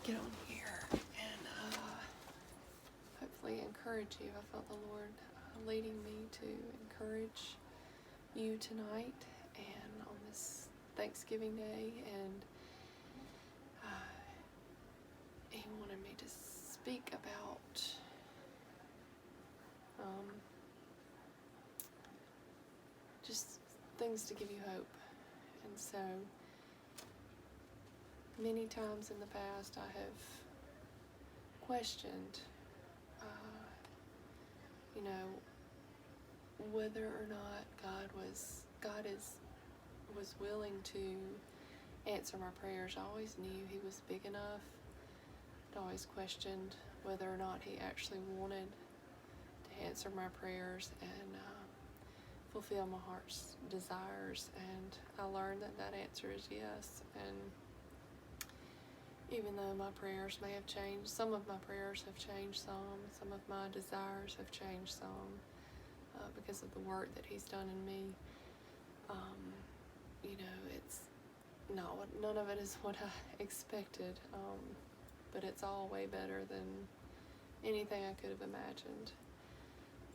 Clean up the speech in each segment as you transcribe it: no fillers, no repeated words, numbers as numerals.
get on here and hopefully encourage you. I felt the Lord leading me to encourage you tonight and on this Thanksgiving Day, and He wanted me to speak about just things to give you hope. And so many times in the past I have questioned whether or not God was willing to answer my prayers. I always knew He was big enough. I'd always questioned whether or not He actually wanted to answer my prayers and fulfill my heart's desires. And I learned that answer is yes. And even though my prayers may have changed, some of my prayers have changed some of my desires have changed some, because of the work that He's done in me. It's none of it is what I expected, but it's all way better than anything I could have imagined.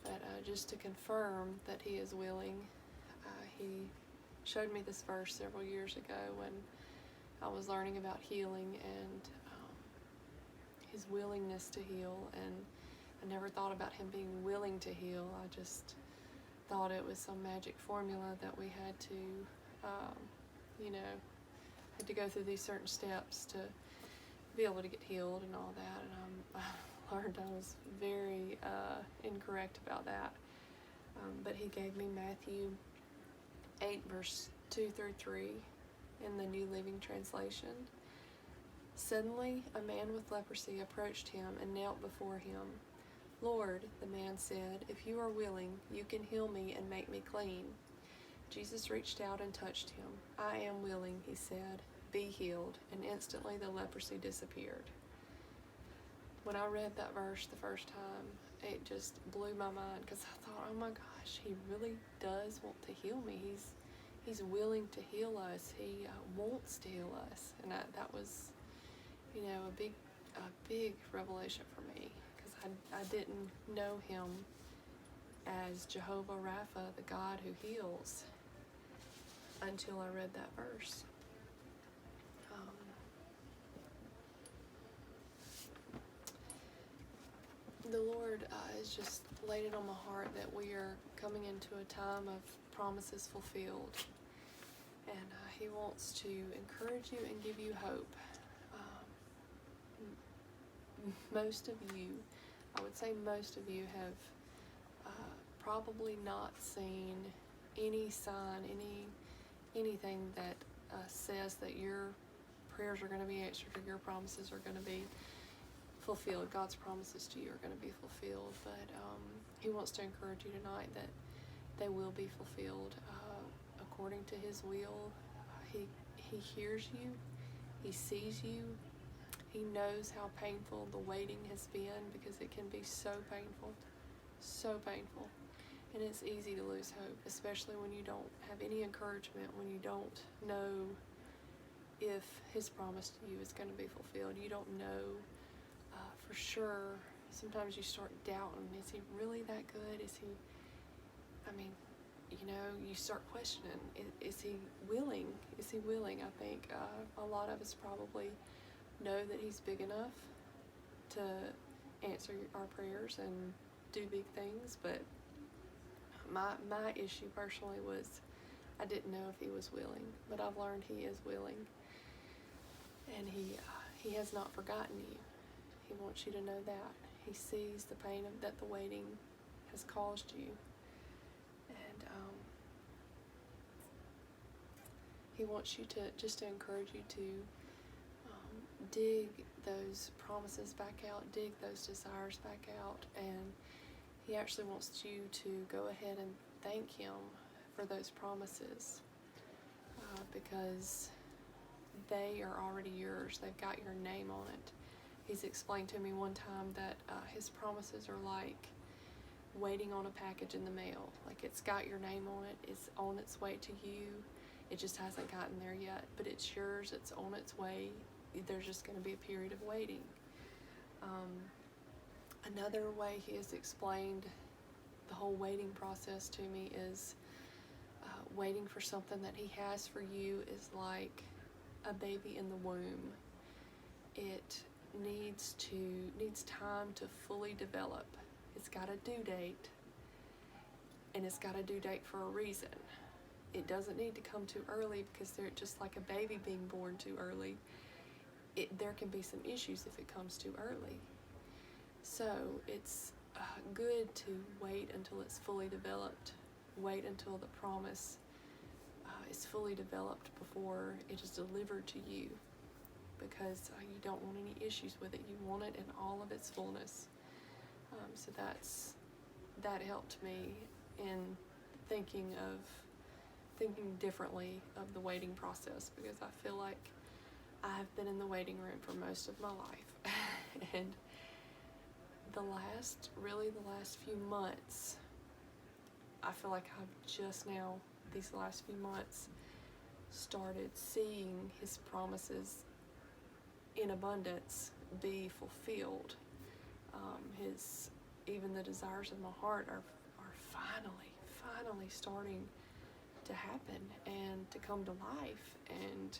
But just to confirm that He is willing, He showed me this verse several years ago when I was learning about healing and His willingness to heal, and I never thought about Him being willing to heal. I just thought it was some magic formula that we had to, had to go through these certain steps to be able to get healed and all that. And I learned I was very incorrect about that. But He gave me Matthew 8, verse 2 through 3 in the New Living Translation. Suddenly, a man with leprosy approached Him and knelt before Him. "Lord," the man said, "if you are willing, you can heal me and make me clean." Jesus reached out and touched him. "I am willing," He said. "Be healed." And instantly the leprosy disappeared. When I read that verse the first time, it just blew my mind, because I thought, oh my gosh, He really does want to heal me. He's willing to heal us. He wants to heal us. And that was, a big revelation for me, because I didn't know Him as Jehovah Rapha, the God who heals, until I read that verse. The Lord has just laid it on my heart that we are coming into a time of promises fulfilled, and He wants to encourage you and give you hope. Most of you, I would say most of you, have probably not seen any sign, anything that says that your prayers are going to be answered or your promises are going to be fulfilled. God's promises to you are going to be fulfilled, but He wants to encourage you tonight that they will be fulfilled according to His will. He hears you. He sees you. He knows how painful the waiting has been, because it can be so painful, and it's easy to lose hope, especially when you don't have any encouragement, when you don't know if His promise to you is going to be fulfilled. You don't know for sure. Sometimes you start doubting, is He really that good? You start questioning, is He willing? Is He willing? I think a lot of us probably know that He's big enough to answer our prayers and do big things, but my issue personally was I didn't know if He was willing, but I've learned He is willing, and He has not forgotten you. He wants you to know that. He sees the pain that the waiting has caused you, and He wants you to encourage you to dig those promises back out, dig those desires back out, and He actually wants you to go ahead and thank Him for those promises, because they are already yours. They've got your name on it. He's explained to me one time that His promises are like waiting on a package in the mail. Like, it's got your name on it. It's on its way to you. It just hasn't gotten there yet, but it's yours. It's on its way. there's just going to be a period of waiting. Another way he has explained the whole waiting process to me is waiting for something that he has for you is like a baby in the womb. It needs time to fully develop. It's got a due date, and it's got a due date for a reason. It doesn't need to come too early, because they're just like a baby being born too early. There can be some issues if it comes too early. So it's good to wait until it's fully developed. Wait until the promise is fully developed before it is delivered to you, because you don't want any issues with it. You want it in all of its fullness. So that helped me in thinking differently of the waiting process, because I feel like I have been in the waiting room for most of my life. And the last few months, I feel like I've just now, these last few months, started seeing his promises in abundance be fulfilled. Even the desires of my heart are finally starting to happen and to come to life, and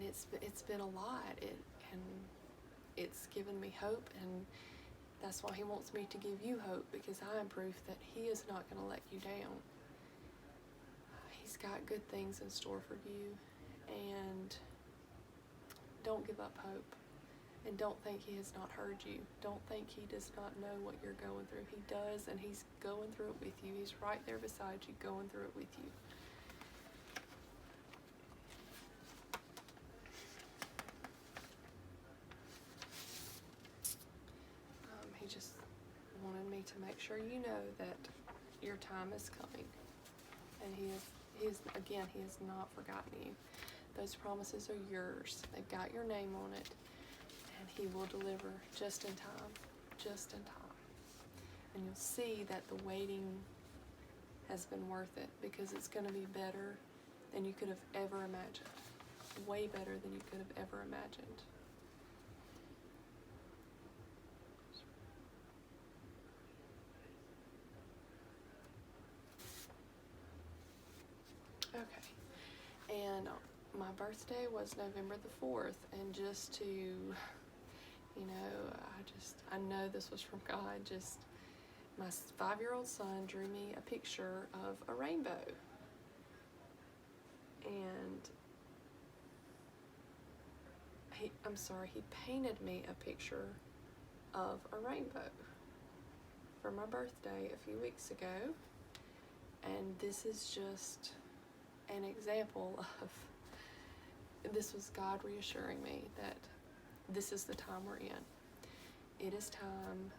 it's been a lot. And it's given me hope, and that's why he wants me to give you hope, because I am proof that he is not going to let you down. He's got good things in store for you, and don't give up hope. And don't think he has not heard you. Don't think he does not know what you're going through. He does, and he's going through it with you. He's right there beside you, going through it with you. He just wanted me to make sure you know that your time is coming. And he has not forgotten you. Those promises are yours. They've got your name on it. And he will deliver just in time. And you'll see that the waiting has been worth it, because it's going to be better than you could have ever imagined. Way better than you could have ever imagined. Okay. And my birthday was November the 4th, and just to, I know this was from God. My 5-year-old son drew me a picture of a rainbow, and he painted me a picture of a rainbow for my birthday a few weeks ago, and this is just an example of, this was God reassuring me that this is the time we're in. It is time.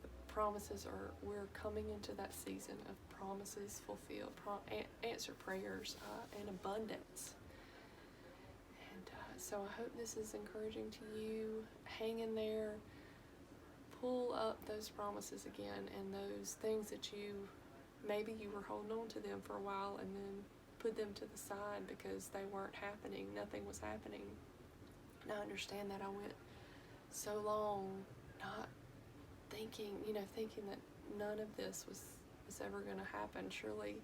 The promises we're coming into that season of promises fulfilled, answered prayers, and abundance. And so I hope this is encouraging to you. Hang in there. Pull up those promises again, and those things that maybe you were holding on to them for a while, and then put them to the side because they weren't happening. Nothing was happening. And I understand that. I went so long not thinking that none of this was ever going to happen. Surely,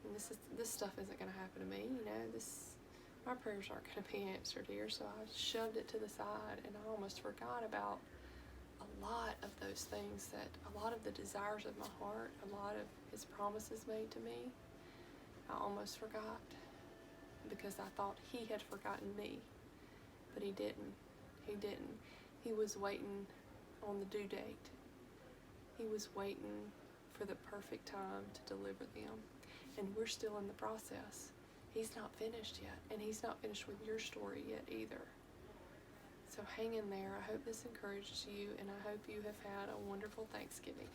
and this stuff isn't going to happen to me. My prayers aren't going to be answered here. So I shoved it to the side, and I almost forgot about a lot of those things, that a lot of the desires of my heart, a lot of his promises made to me, I almost forgot, because I thought he had forgotten me. But he didn't. He was waiting on the due date. He was waiting for the perfect time to deliver them. And we're still in the process. He's not finished yet, and he's not finished with your story yet either. So hang in there. I hope this encourages you, and I hope you have had a wonderful Thanksgiving.